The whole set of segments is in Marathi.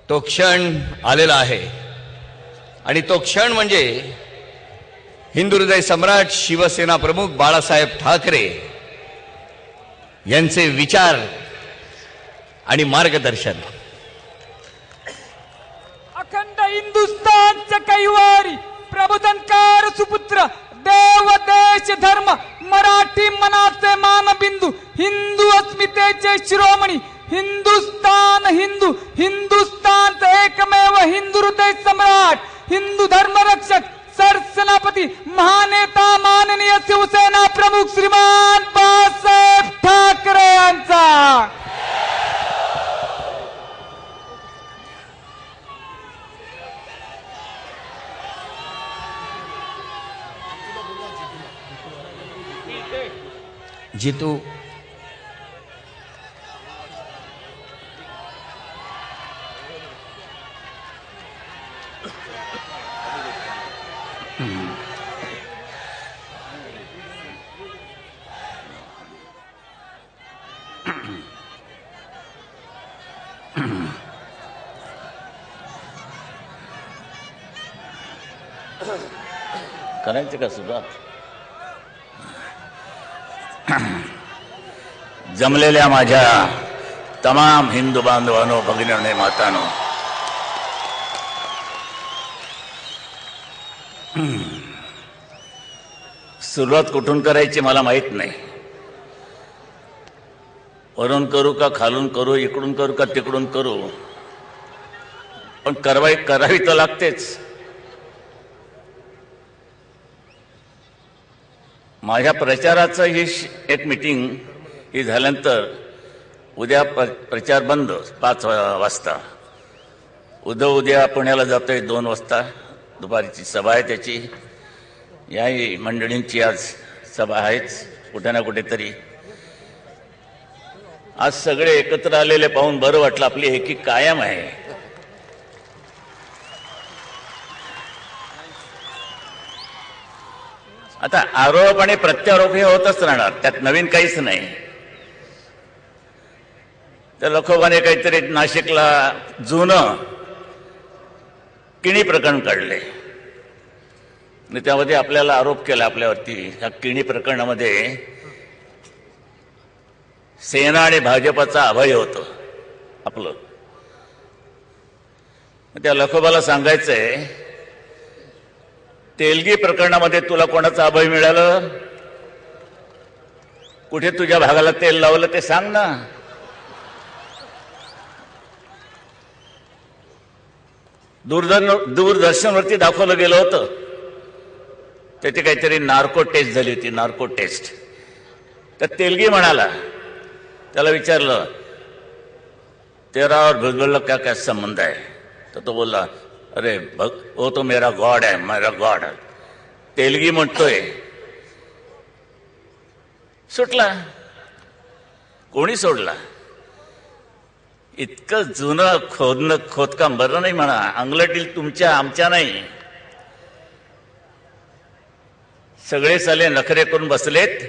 तो क्षण आलेला आहे आणि तो क्षण म्हणजे हिंदू हृदय सम्राट शिवसेना प्रमुख बाळासाहेब ठाकरे यांचे विचार आणि मार्गदर्शन. अखंड हिंदुस्थानच्या कैवारी प्रबोधनकार सुपुत्र देव देश धर्म मराठी मनाचे मानबिंदू हिंदू अस्मितेचे शिरोमणी हिंदुस्थान हिंदू हिंदुस्थानचा एकमेव हिंदू हृदय सम्राट हिंदू धर्मरक्षक सरसेनापती महानेता माननीय शिवसेना प्रमुख श्रीमान बाळासाहेब ठाकरे यांचा. जितू करायचं का सुरुवात? जमलेल्या माझ्या तमाम हिंदू बांधवांनो, भगिनींनो, मातांनो, सुरुवात कुठून करायची मला माहित नाही. वरून करू का खालून करू, इकडून करू का तिकडून करू, पण करावी तर लागतेच. माझ्या प्रचाराचं ही एक मीटिंग ही झाल्यानंतर उद्या प्रचार बंद 5 वाजता. उद्या पुण्याला जातोय 2 वाजता. दुपारीची सभा आहे त्याची. याही मंडळींची आज सभा आहेच कुठे ना कुठेतरी. आज सगळे एकत्र आलेले पाहून बरं वाटलं. आपली एकी कायम आहे. आता आरोप आणि प्रत्यारोप हे होतच राहणार, त्यात नवीन काहीच नाही. त्या लखोबाने काहीतरी नाशिकला जुनं किणी प्रकरण काढले आणि त्यामध्ये आपल्याला आरोप केला आपल्यावरती. ह्या किणी प्रकरणामध्ये सेना आणि भाजपाचा अभय होतं आपलं. त्या लखोबाला सांगायचंय, तेलगी प्रकरणामध्ये तुला कोणाचं अभय मिळालं? कुठे तुझ्या भागाला तेल लावलं ते सांग ना. दूरदर्शनवरती दाखवलं गेलं होतं. त्याची काहीतरी नार्को टेस्ट झाली होती, नार्को टेस्ट. तर तेलगी म्हणाला, त्याला विचारलं तेरा और भुजबल का क्या संबंध है? तर तो बोलला, अरे वो तो मेरा गॉड है, मेरा गॉड. तेलगी म्हणतोय. सुटला. कोणी सोडला? इतकं जुनं खोदकाम बरं नाही म्हणा. अंगलटील तुमच्या आमच्या नाही. सगळे साले नखरे करून बसलेत.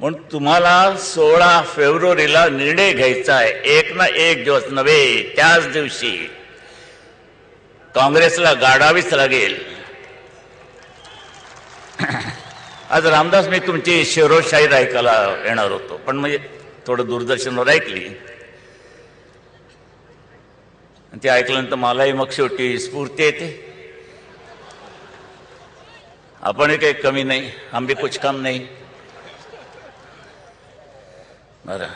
म्हणून तुम्हाला 16 फेब्रुवारीला निर्णय घ्यायचा आहे. एक ना एक दिवस नव्हे, त्याच दिवशी काँग्रेसला गाडावीच लागेल. आज रामदास, मी तुमची शिरोशाहीर ऐकायला येणार होतो, पण म्हणजे थोडं दूरदर्शनवर ऐकली. ते ऐकल्यानंतर मलाही मग शेवटी स्फूर्ती येते. आपणही काही कमी नाही, हम भी कुछ कम नाही. बरं,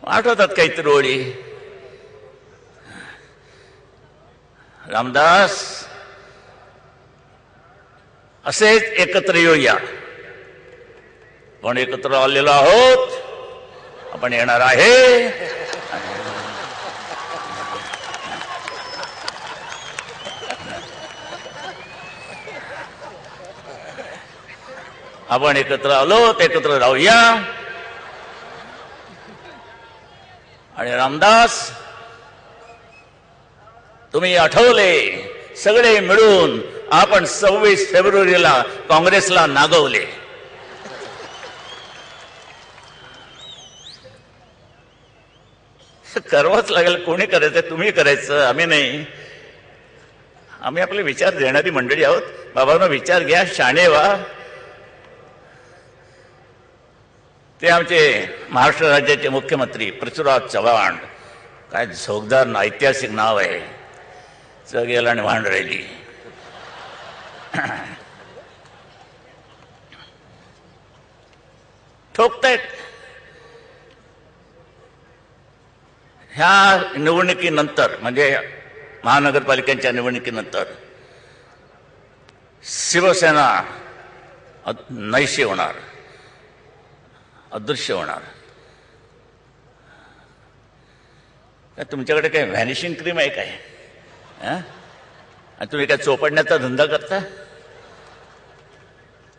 आठवतात काहीतरी ओळी. रामदास, असेच एकत्र येऊया. आपण एकत्र आलेलो आहोत, आपण येणार आहे. आपण एकत्र आलो, एकत्र राहूया. आणि रामदास, तुम्ही आठवले, सगळे मिळून आपण 26 फेब्रुवारीला काँग्रेसला नागवले. करावंच लागेल. कोणी करायचं? तुम्ही करायचं, आम्ही नाही. आम्ही आपले विचार देणारी मंडळी आहोत. बाबांनो, विचार घ्या, शाणे व्हा. ते आमचे महाराष्ट्र राज्याचे मुख्यमंत्री पृथ्वीराज चव्हाण, काय झोकदार ऐतिहासिक नाव आहे. जगेल आणि वाहन राहिली. ठोकतायत. ह्या निवडणुकीनंतर म्हणजे महानगरपालिकेच्या निवडणुकीनंतर शिवसेना नैशी होणार, अदृश्य होणार. काय तुमच्याकडे काय व्हॅनिशिंग क्रीम आहे काय? आणि तुम्ही काय चोपडण्याचा धंदा करता?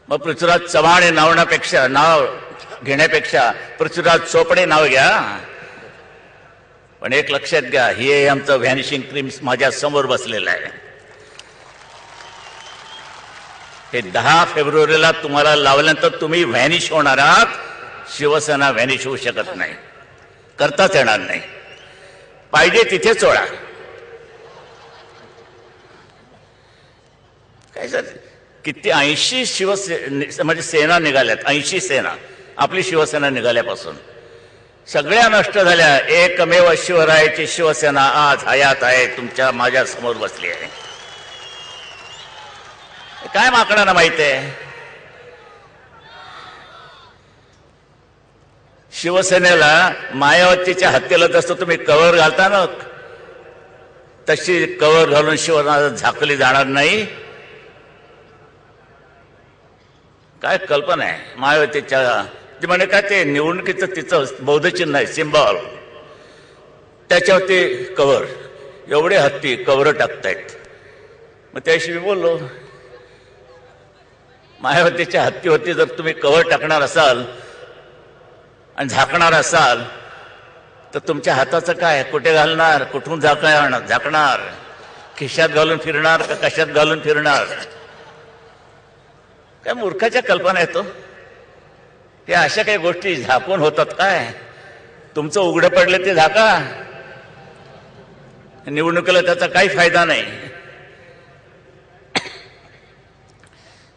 मग पृथ्वीराज चव्हाण हे नाव घेण्यापेक्षा पृथ्वीराज चोपडे नाव घ्या. पण एक लक्षात घ्या, हे आमचं व्हॅनिशिंग क्रीम माझ्या समोर बसलेलं आहे. हे 10 फेब्रुवारीला तुम्हाला लावल्यानंतर तुम्ही व्हॅनिश होणार आहात. शिवसेना व्हॅनिश होऊ शकत नाही, करताच येणार नाही. पाहिजे तिथे चोळा. काय सर, किती 80 म्हणजे सेना निघाल्यात. 80 सेना आपली शिवसेना निघाल्यापासून सगळ्या नष्ट झाल्या. एकमेव शिवरायाची शिवसेना आज हयात आहे, तुमच्या माझ्या समोर बसली आहे. काय माकडांना माहित आहे? शिवसेनेला मायावतीच्या हत्येला जसं तुम्ही कव्हर घालता ना, तशी कव्हर घालून शिवसेना झाकली जाणार नाही. काय कल्पना आहे मायावतीच्या? ते म्हणे काय, ते निवडणुकीचं तिचं बौद्धचिन्ह आहे, सिम्बॉल, त्याच्यावरती कव्हर. एवढे हत्ती कव्हर टाकतायत. मग त्याशी मी बोललो, मायावतीच्या हत्तीवरती जर तुम्ही कव्हर टाकणार असाल आणि झाकणार असाल तर तुमच्या हाताचं काय? कुठे घालणार? कुठून झाकणार? खिशात घालून फिरणार का कशात घालून फिरणार? काय मूर्खाच्या कल्पना येतो. हे अशा काही गोष्टी झाकून होतात काय? तुमचं उघडं पडलं ते झाका. निवडणुकीला त्याचा काही फायदा नाही.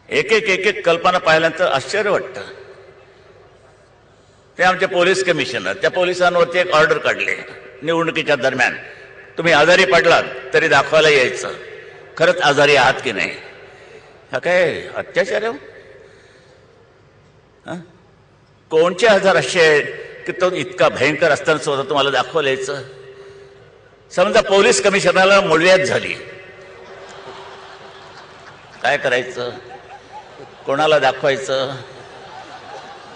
एक एक कल्पना पाहिल्यानंतर आश्चर्य वाटतं. ते आमचे पोलीस कमिशनर, त्या पोलिसांवरती एक ऑर्डर काढले निवडणुकीच्या दरम्यान, तुम्ही आजारी पडलात तरी दाखवायला यायचं, खरंच आजारी आहात की नाही. हा काय अत्याचार आहे? कोणचे आजार असे आहेत की तो इतका भयंकर असताना सुद्धा तुम्हाला दाखवायला यायचं? समजा पोलीस कमिशनरला मुळव्याध झाली, काय करायचं? कोणाला दाखवायचं?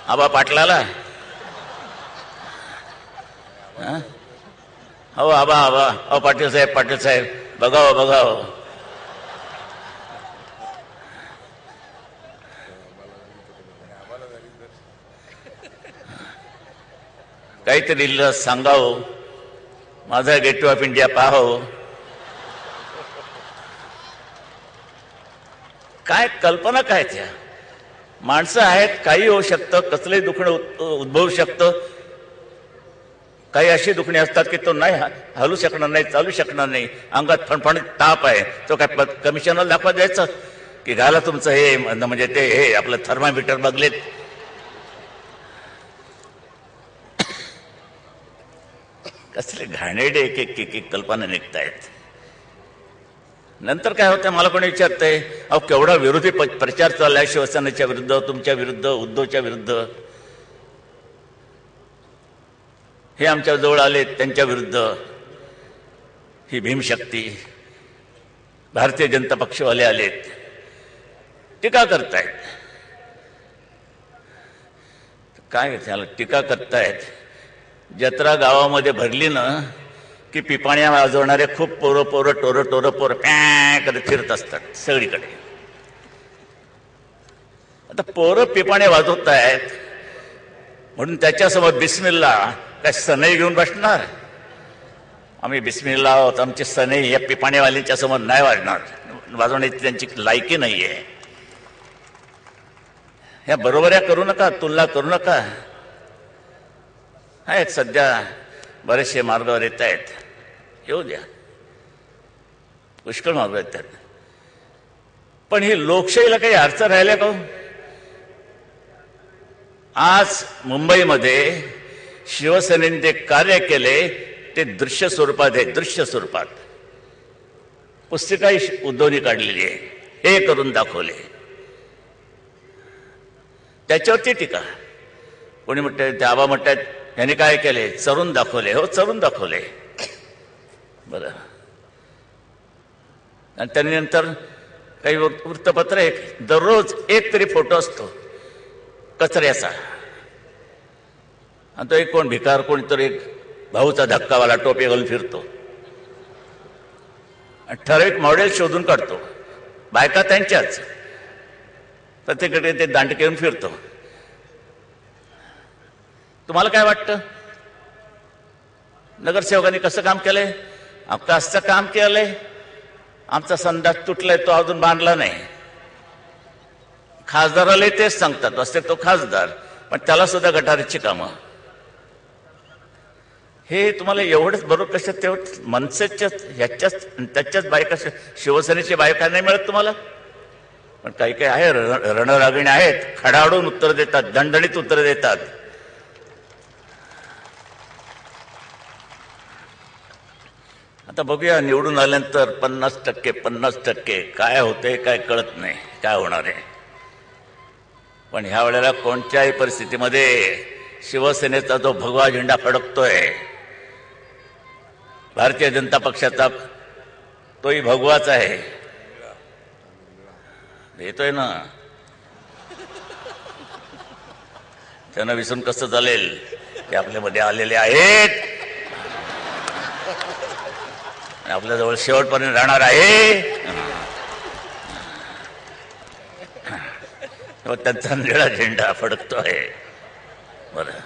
आबा पाटलाला? हो आबा अहो पाटील साहेब बघाव. काहीतरी सांगावं, माझा गेट ऑफ इंडिया पाहावं. काय कल्पना काय त्या? माणसं आहेत, काही होऊ शकतं, कसलंही दुखणं उद्भवू शकतं. काही अशी दुखणी असतात की तो नाही हलू शकणार नाही, चालू शकणार नाही, अंगात फणफणीत ताप आहे, तो काय कमिशनरला दाखवा द्यायचं की घाला तुमचं हे म्हणजे ते हे आपलं थर्मामीटर बघलेत. कसले घाणेरडे एक कल्पना निघतायत. नंतर काय होतं, मला कोणी विचारतंय, अहो केवढा विरोधी प्रचार चाललाय शिवसेनेच्या विरुद्ध, तुमच्या विरुद्ध, उद्धवच्या विरुद्ध. हे आमच्या जवळ आले त्यांच्या विरुद्ध, ही भीमशक्ती, भारतीय जनता पक्षवाले आलेत, टीका करतायत. काय झालं? टीका करतायत. जत्रा गावामध्ये भरली ना की पिपाण्या वाजवणारे खूप पोरं पॅ करत फिरत असतात सगळीकडे. आता पोरं पिपाण्या वाजवत आहेत म्हणून त्याच्यासमोर बिस्मिल्ला काय सनई घेऊन बसणार? आम्ही बिस्मिल्ला आहोत, आमची सनई या पिपाण्यावाल्यांच्या समोर नाही वाजवण्याची त्यांची लायकी नाहीये. ह्या बरोबऱ्या करू नका, तुलना करू नका. आहेत सध्या बरेचसे मार्गावर येत आहेत, येऊ द्या, पुष्कळ मार्ग येतात. पण ही लोकशाहीला काही अर्थ राहिला का? आज मुंबईमध्ये शिवसेनेने जे कार्य केले ते दृश्य स्वरूपात आहे, दृश्य स्वरूपात. पुस्तिकाही उद्धवनी काढलेली आहे, हे करून दाखवले. त्याच्यावरती टीका. कोणी म्हणते, ते आबा म्हणतात यांनी काय केले, चरून दाखवले. हो, चरून दाखवले. बरं. आणि त्यानंतर काही वृत्तपत्र एक दररोज एक तरी फोटो असतो कचऱ्याचा, आणि तो एक कोण भिकार, कोणीतरी एक भाऊचा धक्कावाला टोपी घालून फिरतो, ठराविक मॉडेल शोधून काढतो, बायका त्यांच्याच, प्रत्येकडे ते दांडके घेऊन फिरतो. तुम्हाला काय वाटतं, नगरसेवकांनी कसं काम केलंय? कसं काम केलंय? आमचा संडास तुटलाय, तो अजून बांधला नाही. खासदाराला तेच सांगतात, असते तो खासदार, पण त्याला सुद्धा गटारीची कामं. हे तुम्हाला एवढंच बरोबर कशात, तेवढं मनसेच्या ह्याच्याच त्याच्याच बायका, शिवसेनेची बायका नाही मिळत तुम्हाला. पण काही काही आहे, रणरागिणी आहेत, खडाडून उत्तर देतात, दणदणीत उत्तर देतात. आता बघूया निवडून आल्यानंतर 50% काय होते, काय कळत नाही, काय होणार आहे. पण ह्या वेळेला कोणत्याही परिस्थितीमध्ये शिवसेनेचा जो भगवा झेंडा फडकतोय, भारतीय जनता पक्षाचा तोही भगवाच आहे. येतोय ना, त्यांना विसरून कसं चालेल, ते आपल्यामध्ये आलेले आहेत, आपल्याजवळ शेवटपर्यंत राहणार आहे. त्यांचा निळा झेंडा फडकतो आहे. बरं,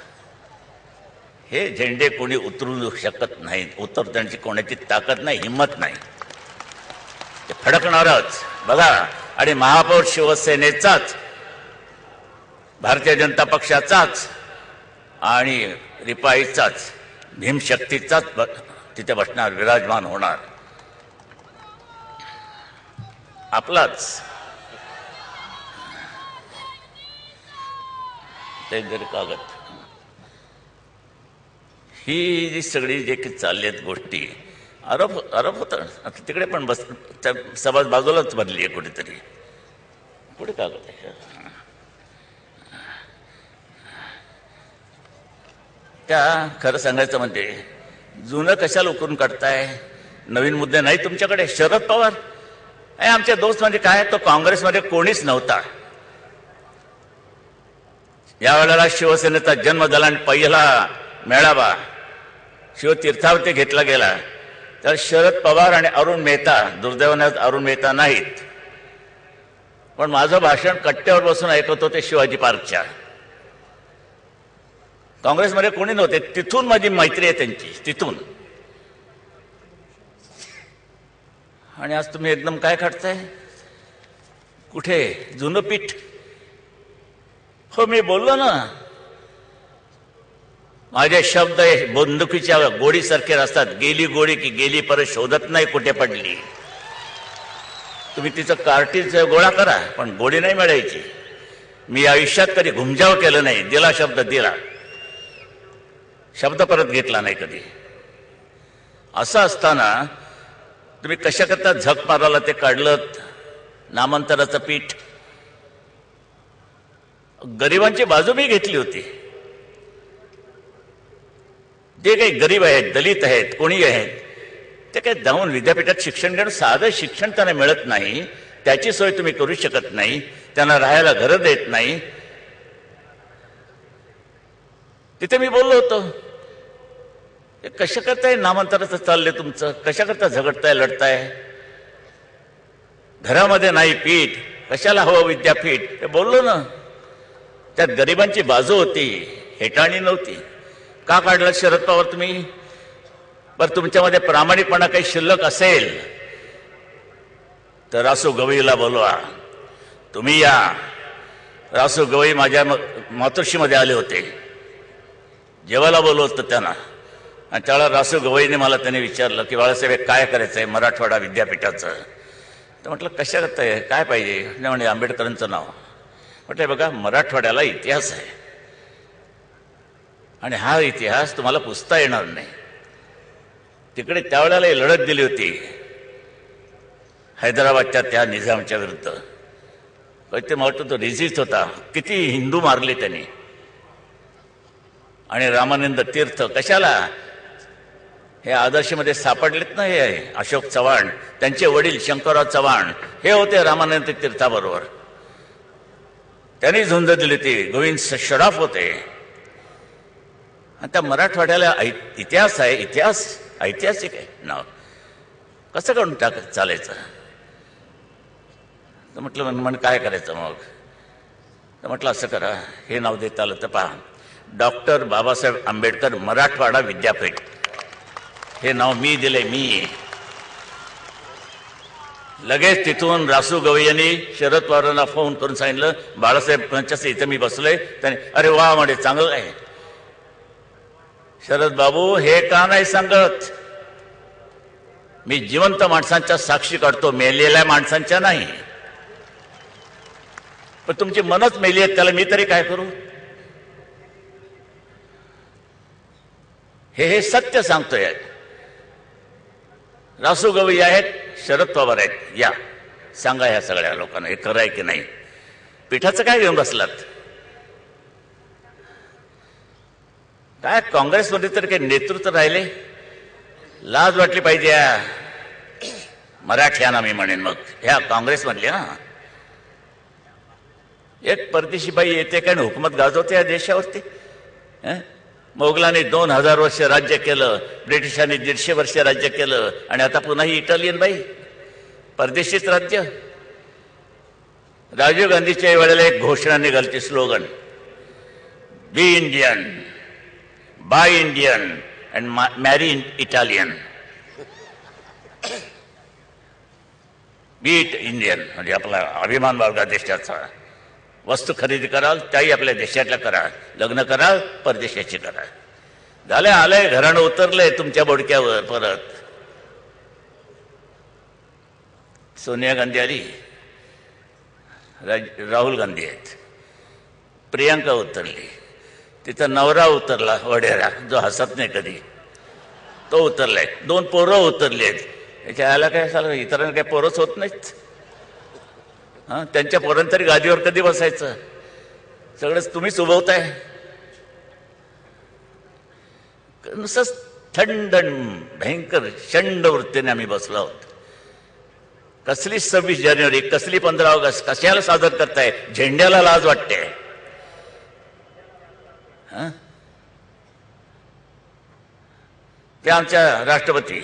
हे झेंडे कोणी उतरू शकत नाहीत, उतरण्याची कोणाची ताकद नाही, हिंमत नाही, ते फडकणारच. बघा, आणि महापौर शिवसेनेचाच, भारतीय जनता पक्षाचाच आणि रिपाईचाच, भीमशक्तीचाच तिथे बसणार, विराजमान होणार, आपलाच. ते जरी कागद, ही जी सगळी जे काही चालली आहेत गोष्टी, आरोप होता. आता तिकडे पण बस, सभा बाजूलाच बनली आहे कुठेतरी, कुठे कागद आहे? त्या खरं सांगायचं म्हणजे जुनं कशाला उकरून काढताय? नवीन मुद्दे नाही तुमच्याकडे? शरद पवार आमचे दोस्त म्हणजे काय, तो काँग्रेसमध्ये कोणीच नव्हता. यावेळेला शिवसेनेचा जन्म झाला आणि पहिला मेळावा शिवतीर्थावरती घेतला गेला, तर शरद पवार आणि अरुण मेहता, दुर्दैवाने अरुण मेहता नाहीत, पण माझं भाषण कट्ट्यावर बसून ऐकत होते शिवाजी पार्कच्या. काँग्रेसमध्ये कोणी नव्हते. तिथून माझी मैत्री आहे त्यांची, तिथून. आणि आज तुम्ही एकदम काय काढताय? कुठे जुनं पीठ? हो, मी बोललो ना, माझे शब्द बंदुकीच्या गोळीसारखे असतात. गेली गोळी की गेली, परत शोधत नाही कुठे पडली. तुम्ही तिचं कार्टीज गोळा करा, पण गोळी नाही मिळायची. मी आयुष्यात कधी घुमजाव केलं नाही. दिला शब्द दिला, शब्द परत घेतला नाही कधी. असं असताना तुम्ही कशा करता झक मारायला ते काढलं नामांतराचं पीठ? गरिबांची बाजू मी घेतली होती. जे काही गरीब आहेत, दलित आहेत, कोणी आहेत, ते काही जाऊन विद्यापीठात शिक्षण घेणं, साधं शिक्षण त्यांना मिळत नाही, त्याची सोय तुम्ही करू शकत नाही, त्यांना राहायला घरं देत नाही. तिथे मी बोललो होतो, कशा करताय नामांतराचं चाललंय तुमचं? कशा करता झगडताय, लढताय? घरामध्ये नाही पीठ, कशाला हवं विद्यापीठ? ते बोललो ना. त्यात गरिबांची बाजू होती, हेटाळणी नव्हती. का काढलं शरद पवार तुम्ही? बरं, तुमच्यामध्ये प्रामाणिकपणा काही शिल्लक असेल तर रासू गवईला बोलवा. तुम्ही या. रासू गवई माझ्या मातोश्रीमध्ये आले होते, जेवायला बोलवलं होतं त्यांना. आणि त्यावेळेला रासू गवईने मला त्याने विचारलं की बाळासाहेब हे काय करायचं आहे मराठवाडा विद्यापीठाचं. तर म्हटलं कशा करताय काय पाहिजे. नाही म्हणे आंबेडकरांचं नाव. म्हटलं बघा मराठवाड्याला इतिहास आहे आणि हा इतिहास तुम्हाला पुसता येणार नाही. तिकडे त्यावेळेला लढत दिली होती हैदराबादच्या त्या निजामच्या विरुद्ध. ते महत्व तो रिजिस्ट होता. किती हिंदू मारले त्यांनी. आणि रामानंद तीर्थ कशाला हे आदर्शमध्ये सापडलेत ना. हे अशोक चव्हाण त्यांचे वडील शंकरराव चव्हाण हे होते रामानंद तीर्थाबरोबर. त्यांनी झुंज दिली होती. गोविंद शराफ होते. आणि त्या मराठवाड्याला इतिहास आहे. इतिहास ऐतिहासिक आहे नाव. कसं करून चालायचं. तर म्हटलं म्हण काय करायचं मग. तर म्हटलं असं करा हे नाव देता आलं तर पहा डॉक्टर बाबासाहेब आंबेडकर मराठवाडा विद्यापीठ हे नाव मी दिले. मी लगेच तिथून रासू गवई यांनी शरद पवारांना फोन करून सांगितलं बाळासाहेबांच्या इथं मी बसलोय. त्याने अरे वा म्हणे चांगलं आहे. शरद बाबू हे का नाही सांगत. मी जिवंत माणसांच्या साक्षी काढतो मेलेल्या माणसांच्या नाही. पण तुमची मनच मेली आहेत त्याला मी तरी काय करू. हे सत्य सांगतोय. रासू गवई आहेत शरद पवार आहेत. या सांगा ह्या सगळ्या लोकांना हे खरं आहे की नाही. पिठाचं काय घेऊन बसलात. काय काँग्रेसमध्ये तर काही नेतृत्व राहिले. लाज वाटली पाहिजे. मराठ्यांना मी म्हणेन मग ह्या काँग्रेसमधले ना. एक परदेशी बाई येते काय हुकूमत गाजवते या देशावरती. मोगलांनी 2000 वर्ष राज्य केलं. ब्रिटिशांनी 150 वर्ष राज्य केलं. आणि आता पुन्हा ही इटालियन बाई परदेशीच राज्य. राजीव गांधीच्या वेळेला एक घोषणा निघालती slogan be Indian buy Indian and marry Italian. Be Indian म्हणजे आपला अभिमान बाळगा देशाचा. वस्तू खरेदी कराल त्याही आपल्या देशातल्या करा. लग्न कराल परदेशाची करा. झाले आलंय घराणं उतरलंय तुमच्या बोडक्यावर. परत सोनिया गांधी आली. राहुल गांधी आहेत. प्रियांका उतरली. तिचा नवरा उतरला वडेरा जो हसत नाही कधी तो उतरलाय. 2 पोरं उतरली आहेत. याच्या आला काय झालं इतरांना काय पोरच होत नाहीत. त्यांच्या पोरांतरी गादीवर कधी बसायचं. सगळंच तुम्हीच उभवताय. नुसतंच थंड भयंकर शंड वृत्तीने आम्ही बसलो आहोत. कसली 26 जानेवारी कसली 15 ऑगस्ट कशाला सादर करताय. झेंड्याला लाज वाटते. ते आमच्या राष्ट्रपती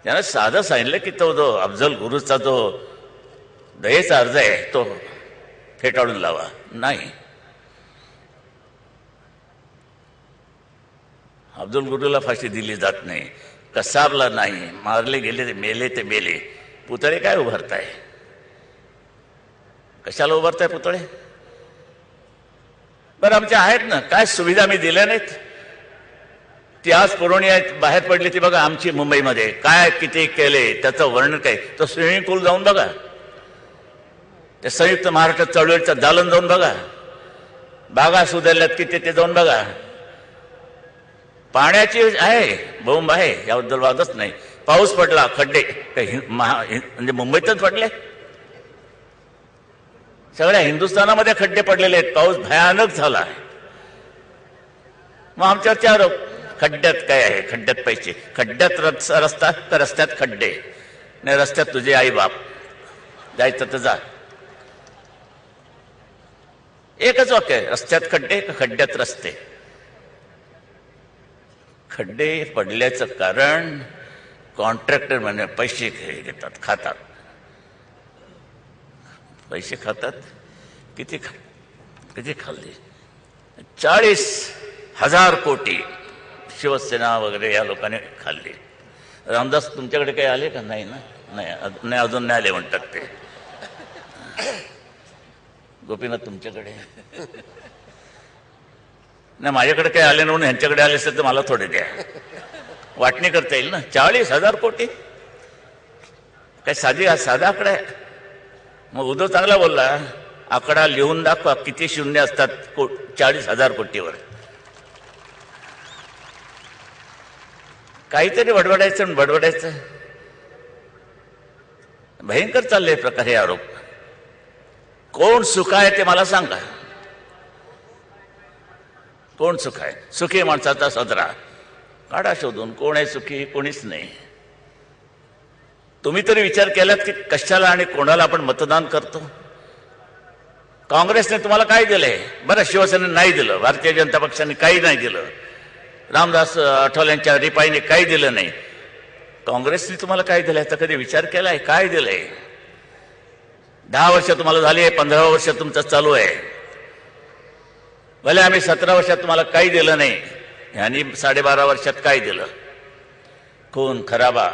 त्यानं साधं सांगितलं की तो जो अफजल गुरुचा जो दयेचा अर्ज आहे तो फेटाळून लावा. नाही अफजल गुरुला फाशी दिली जात नाही. कसाबला नाही. मारले गेले ते मेले ते मेले. पुतळे काय उभारताय. कशाला उभारताय पुतळे. बरं आमच्या आहेत ना काय सुविधा मी दिल्या नाहीत. ती आज पुरवणी बाहेर पडली ती बघा आमची मुंबईमध्ये काय किती केले त्याचं वर्णन काय. तो स्विमिंग पूल जाऊन बघा. ते संयुक्त महाराष्ट्र चळवळीचं दालन जाऊन बघा. बागा सुधारल्यात किती ते जाऊन बघा. पाण्याची आहे बोंब आहे याबद्दल वादच नाही. पाऊस पडला खड्डे म्हणजे मुंबईतच पडले. सगळ्या हिंदुस्थानामध्ये खड्डे पडलेले आहेत. पाऊस भयानक झाला. मग आमच्यावरचे आरोप खड्ड्यात काय आहे. खड्ड्यात पैसे. खड्ड्यात रस्ता का रस्त्यात खड्डे. नाही रस्त्यात तुझे आई बाप. जायचं तर जा. एकच वाक्य आहे. रस्त्यात खड्डे का खड्ड्यात रस्ते. खड्डे पडल्याचं कारण कॉन्ट्रॅक्टर म्हणजे पैसे घेतात खातात. पैसे खातात. किती खाल्ले. 40,000 कोटी शिवसेना वगैरे या लोकांनी खाल्ली. रामदास तुमच्याकडे काही आले का. नाही ना. नाही अजून नाही आले म्हणतात ते. गोपीनाथ तुमच्याकडे नाही माझ्याकडे काही आले म्हणून ह्यांच्याकडे आले असेल तर मला थोडे द्या, वाटणी करता येईल ना. 40,000 कोटी काय साधा आकडा आहे? मग उद्धव चांगला बोलला, आकडा लिहून दाखवा किती शून्य असतात 40,000 कोटीवर. काहीतरी बडबडायचं. भयंकर चालले प्रकार हे आरोप. कोण सुख आहे ते मला सांगा. कोण सुख आहे? सुखी माणसाचा सदरा काढा शोधून. कोण आहे सुखी? कोणीच नाही. तुम्ही तरी विचार केलात की कशाला आणि कोणाला आपण मतदान करतो? काँग्रेसने तुम्हाला काय दिलंय? बरं, शिवसेनेने नाही दिलं, भारतीय जनता पक्षाने काही नाही दिलं, रामदास आठवलेंच्या रिपाईने काही दिलं नाही. काँग्रेसने तुम्हाला काय दिलं याचा कधी विचार केलाय? काय दिलंय? 10 वर्ष तुम्हाला झाली, 15 वर्ष तुमचं चालू आहे. भले आम्ही 17 वर्षात तुम्हाला काही दिलं नाही, ह्यांनी 12.5 वर्षात काय दिलं? खून खराबा.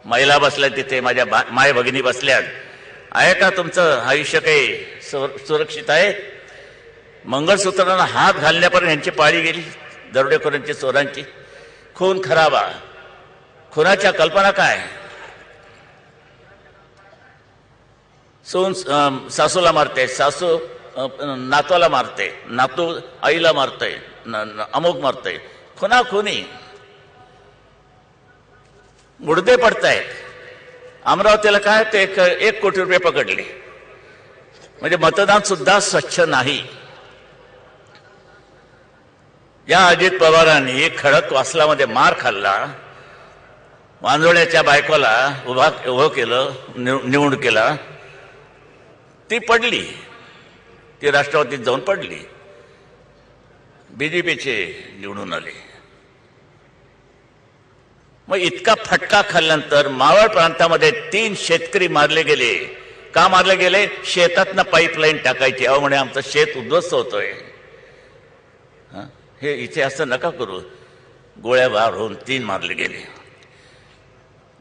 महिला बसल्या तिथे, माझ्या माय भगिनी बसल्यात. आहे का तुमचं आयुष्य काही सुरक्षित आहे? मंगळसूत्रांना हात घालण्यापर्यंत यांची पाळी गेली, दरोडेखोरांची, चोरांची. खून खराबा. खुनाच्या कल्पना काय? सासूला मारते, सासू नातवाला मारते, नातू आईला मारते, अमुक मारते. खुनी मुडदे पडतायत. अमरावतीला काय ते 1 कोटी रुपये पकडले. म्हणजे मतदान सुद्धा स्वच्छ नाही. या अजित पवारांनी खडकवासलामध्ये मार खाल्ला, वांजोळ्याच्या बायकोला उभं केलं, निवडणुकीला. ती पडली, ती राष्ट्रवादीत जाऊन पडली, बीजेपीचे निवडून आले. मग इतका फटका खाल्ल्यानंतर मावळ प्रांतामध्ये 3 शेतकरी मारले गेले. का मारले गेले? शेतातनं पाईपलाईन टाकायची. अहो म्हणे आमचं शेत उद्ध्वस्त होतोय. हे इथे असं नका करू. गोळ्या बार होऊन 3 मारले गेले.